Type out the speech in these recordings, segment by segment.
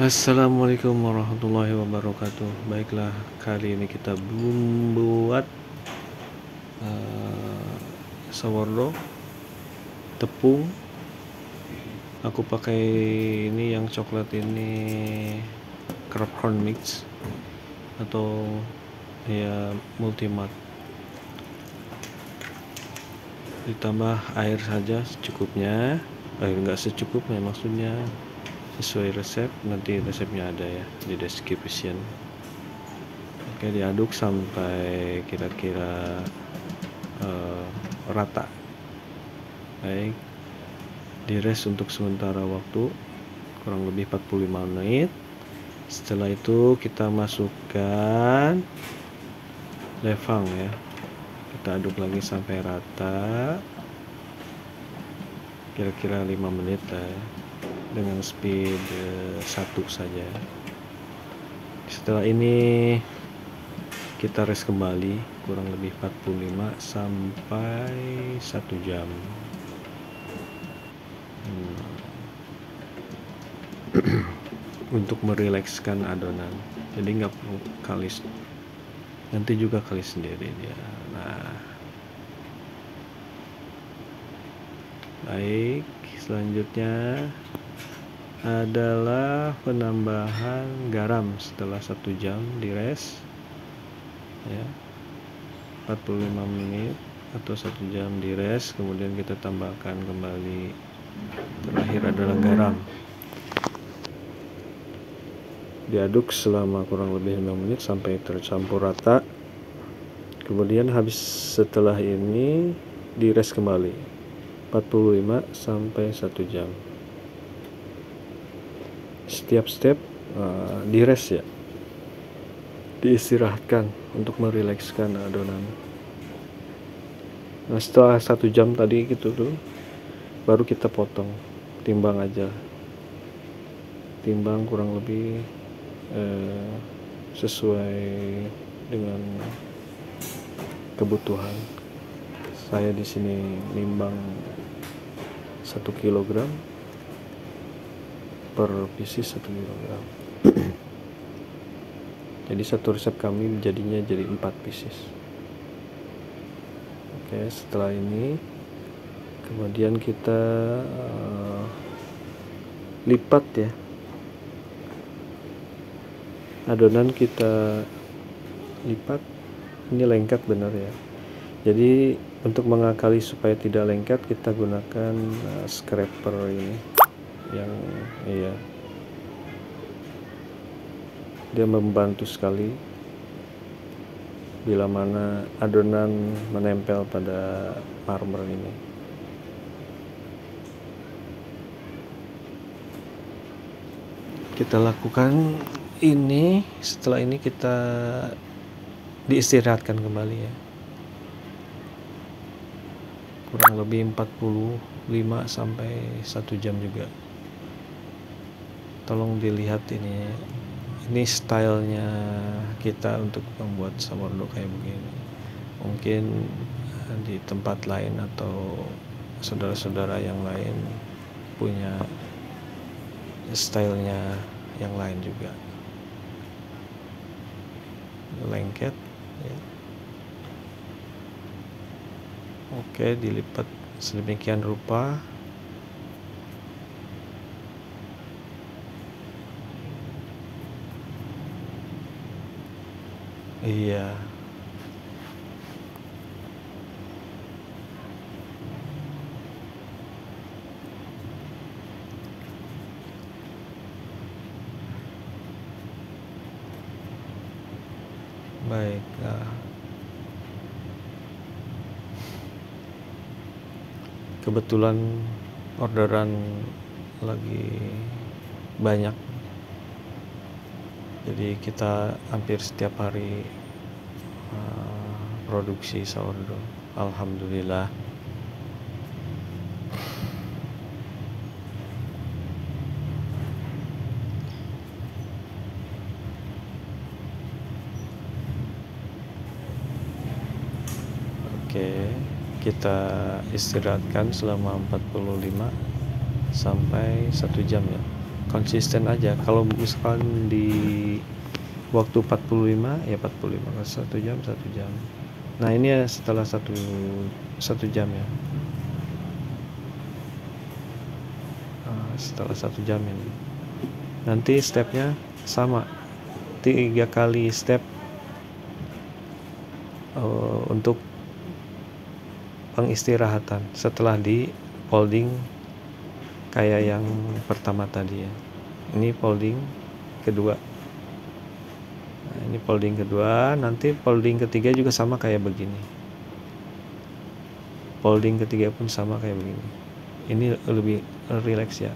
Assalamualaikum warahmatullahi wabarakatuh. Baiklah, kali ini kita membuat sourdough tepung. Aku pakai ini yang coklat ini, Crab Corn Mix atau ya multimart. Ditambah air saja secukupnya, enggak secukupnya, maksudnya sesuai resep. Nanti resepnya ada ya di description. Oke, diaduk sampai kira-kira rata. Baik, di rest untuk sementara waktu kurang lebih 45 menit. Setelah itu kita masukkan levang ya, kita aduk lagi sampai rata, kira-kira 5 menit ya, dengan speed 1 saja. Setelah ini kita rest kembali kurang lebih 45 sampai 1 jam. Untuk merilekskan adonan, jadi nggak perlu kalis, nanti juga kalis sendiri dia. Nah, baik, selanjutnya adalah penambahan garam setelah 1 jam di rest ya, 45 menit atau 1 jam di rest, kemudian kita tambahkan kembali. Terakhir adalah garam, diaduk selama kurang lebih 5 menit sampai tercampur rata. Kemudian habis setelah ini di rest kembali 45 sampai 1 jam. Setiap step di rest ya, diistirahatkan untuk merilekskan adonan. Nah, setelah 1 jam tadi gitu tuh, baru kita potong, timbang aja, timbang kurang lebih sesuai dengan kebutuhan. Saya di sini nimbang 1 kg per pieces 1 kg. Jadi satu resep kami jadinya jadi 4 pieces. Oke, setelah ini kemudian kita lipat ya, adonan kita lipat. Ini lengket benar ya, jadi untuk mengakali supaya tidak lengket kita gunakan scraper ini yang dia membantu sekali bila mana adonan menempel pada marmer ini. Kita lakukan ini, setelah ini kita diistirahatkan kembali ya, kurang lebih 45 sampai 1 jam juga. Tolong dilihat ini stylenya kita untuk membuat sourdough kayak begini. Mungkin di tempat lain atau saudara-saudara yang lain punya stylenya yang lain juga. Lengket ya. Oke, dilipat sedemikian rupa. Iya, baik. Kebetulan orderan lagi banyak, jadi kita hampir setiap hari produksi sourdough. Alhamdulillah. Oke, kita istirahatkan selama 45 sampai 1 jam ya. konsisten aja. Kalau misalkan di waktu 45 ya 45, 1 jam 1 jam. Nah ini ya setelah satu jam ya. Setelah 1 jam ini nanti stepnya sama, 3 kali step untuk pengistirahatan setelah di folding kayak yang pertama tadi ya. Ini folding kedua. Nah, ini folding kedua, nanti folding ketiga juga sama kayak begini. Folding ketiga pun sama kayak begini. Ini lebih relax ya.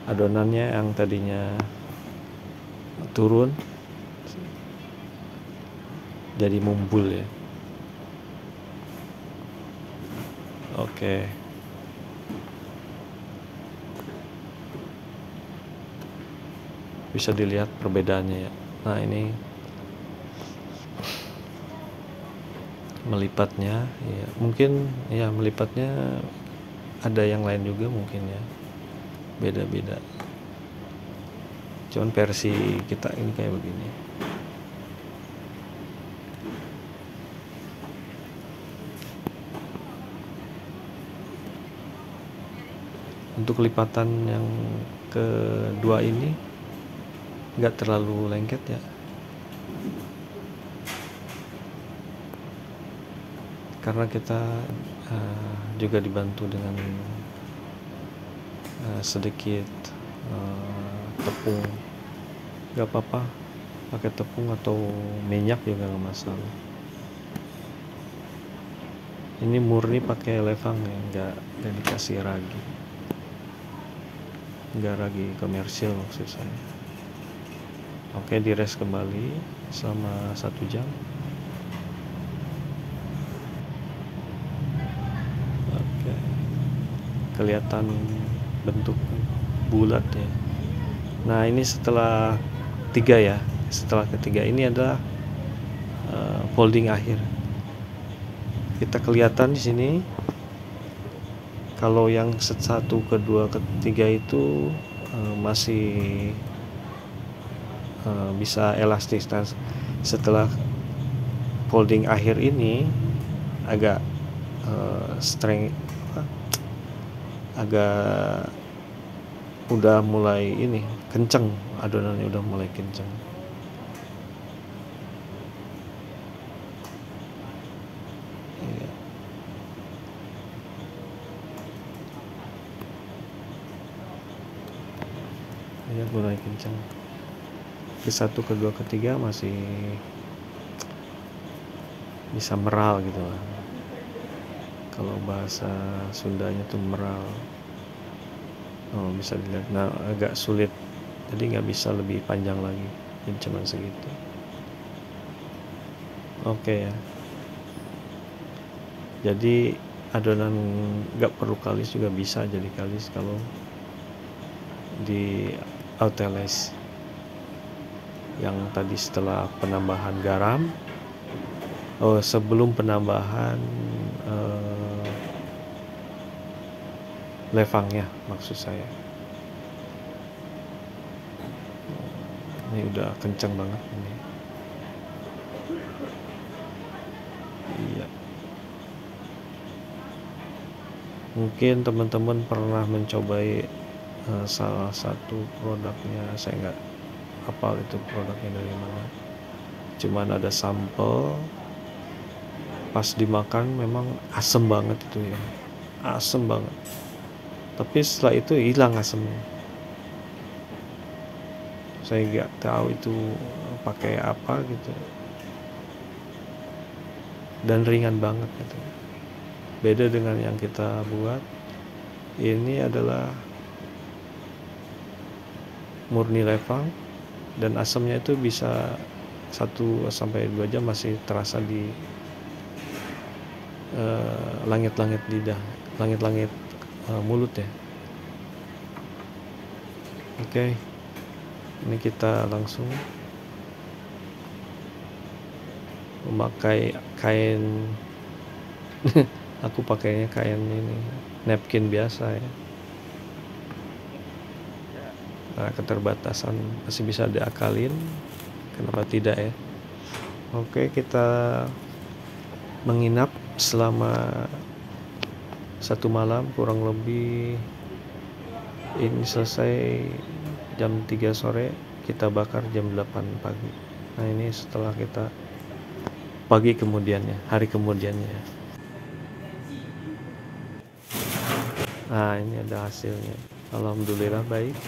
Adonannya yang tadinya turun jadi mumbul ya. Oke. Bisa dilihat perbedaannya ya. Nah ini melipatnya ya, mungkin ya melipatnya ada yang lain juga mungkin ya, beda-beda, cuman versi kita ini kayak begini. Untuk lipatan yang kedua ini nggak terlalu lengket ya, karena kita juga dibantu dengan sedikit tepung. Nggak apa-apa pakai tepung atau minyak juga nggak masalah. Ini murni pakai levang ya, nggak dikasih ragi, nggak ragi komersil maksud saya. Oke, di rest kembali selama 1 jam. Oke, kelihatan bentuk bulat ya. Nah ini setelah 3 ya, setelah ketiga ini adalah folding akhir. Kita kelihatan di sini kalau yang 1, kedua, ketiga itu masih bisa elastis. Nah, setelah folding akhir ini agak agak udah mulai ini kenceng, adonannya udah mulai kenceng. Iya. Ini mulai kenceng. Ke 1, kedua, ketiga masih bisa meral gitu lah. Kalau bahasa Sundanya tuh meral. Bisa dilihat. Nah agak sulit, jadi nggak bisa lebih panjang lagi, jadi cuma segitu. Oke ya, jadi adonan nggak perlu kalis juga bisa jadi kalis kalau di autolyse. Yang tadi setelah penambahan garam, sebelum penambahan levangnya maksud saya. Ini udah kenceng banget ini. Iya. Mungkin teman-teman pernah mencobai salah satu produknya, saya nggak hafal itu produknya dari mana. Cuman ada sampel, pas dimakan memang asem banget itu ya, asem banget. Tapi setelah itu hilang asemnya. Saya nggak tahu itu pakai apa gitu. Dan ringan banget gitu. Beda dengan yang kita buat. Ini adalah murni levang dan asemnya itu bisa 1-2 jam masih terasa di langit-langit lidah, langit-langit mulut ya. Oke, ini kita langsung memakai kain. Aku pakainya kain ini, napkin biasa ya. keterbatasan masih bisa diakalin, kenapa tidak ya. Oke, kita menginap selama 1 malam kurang lebih. Ini selesai jam 3 sore, kita bakar jam 8 pagi. Nah ini setelah kita pagi kemudiannya, hari kemudiannya. Nah ini ada hasilnya, alhamdulillah baik,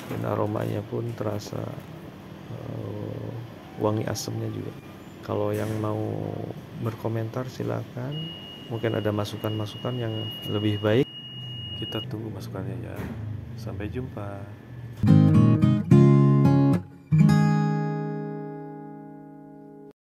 dan aromanya pun terasa, wangi asamnya juga. Kalau yang mau berkomentar silakan, mungkin ada masukan-masukan yang lebih baik, kita tunggu masukannya ya. Sampai jumpa.